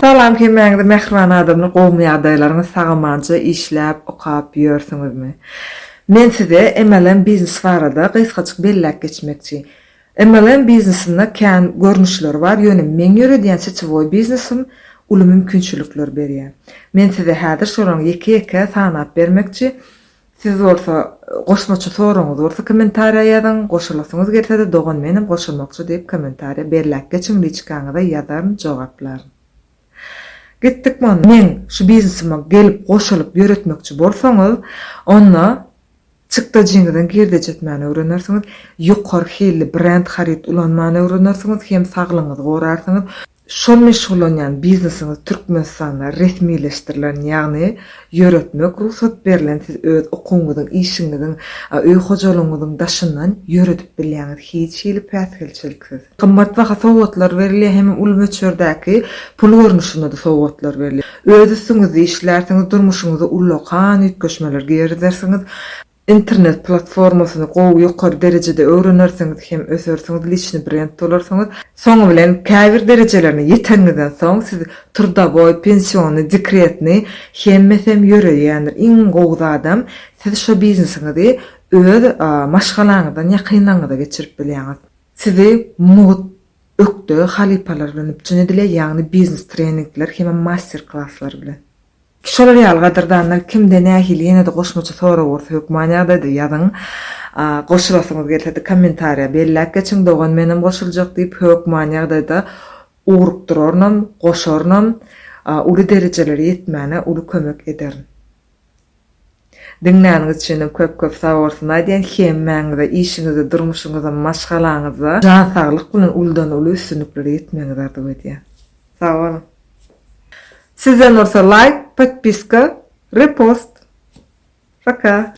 Salam kemäňizde mehriban adamlar gowmy ýagdaýlaryny sagamanja işläp okap ýörsiňizmi? Men size MLM biznes barada gysgaçyk belläp geçmekçi. MLM biznesinde kän görnüşler bar, ýöne men ýörediýän seçiboy biznesim uly mümkinçilikler berýär. Men size häzir şolaryň ýeke-ýeke sanap bermekçi. Siz bolsa goşmaçy soraňyz bolsa kommentariýa ýazan, goşulasyňyz gelse-de dogan menim goşulmakçy diýip kommentariýa berläp geçiň liçkaňyza ýazaryn jogaplaryň. Gittik men şu biznesime gelip goşulyp ýöretmekçi bolsaňyz, onda çykdajiňyzdan girde jetmäni öwrenirsiňiz, ýokary hilli brand harit ulanmany öwrenirsiňiz, hem saglygyňyzy gorarsyňyz. Şol meşgulanýan biznesiniz Türkmenistanda resmileşdirilen, ýagny ýöretmek ruhsat berilen, siz öz okuňyzyň, işiňiziň, öý hojalygyňyzyň daşyndan ýöretip bilýäňiz hiç şeýle päsgelçiliksiz. Gymmat baha sowgatlar berilýär, hem ulmeçördäki pul görnüşinde de sowgatlar berilýär. Özüňizi işlärsiňiz, durmuşyňyzy ullokan ýetgeşmeler gerdersiňiz. İnternet platformasyny gowy ýokary derejede öwrenirsiňiz, hem ösörsiňiz, liçni brand bolarsyňyz, soňy bilen käbir derejelerine ýetenigden soň siz turdaboy, pensiony, dekretni hemmesem ýöreýändir. Iň gowy adam siz şu biznesinizi öz maşgalaňyzdan ýakynlaňyza geçirip bilýäňiz. Sizi mut ökde halipalar bilen üçinedile, ýagny biznes treningler hem master klasslar bilen. Şolar ýalgadyrdanlar kimde nähili ýene de goşmaçy sora bolsa hökmanýagda da ýazyň, goşulasyňyz gelse-de kommentariýa belläp geçiň, dogan menim goşuljak diýip hökmanýagda da urup durarnam, goşarnam, uly derejelere ýetmäne uly kömek ederim. Dinläniňiz üçin köp-köp sag bolsun diýen, hemmäňize, işiňize, durmuşyňyza, maşgalaňyza jan saglyk bilen uldan uly üstünliklere ýetmäňiz arzuw edýär. Sag bolun. Sizden olsa like, подписка, репост. Пока.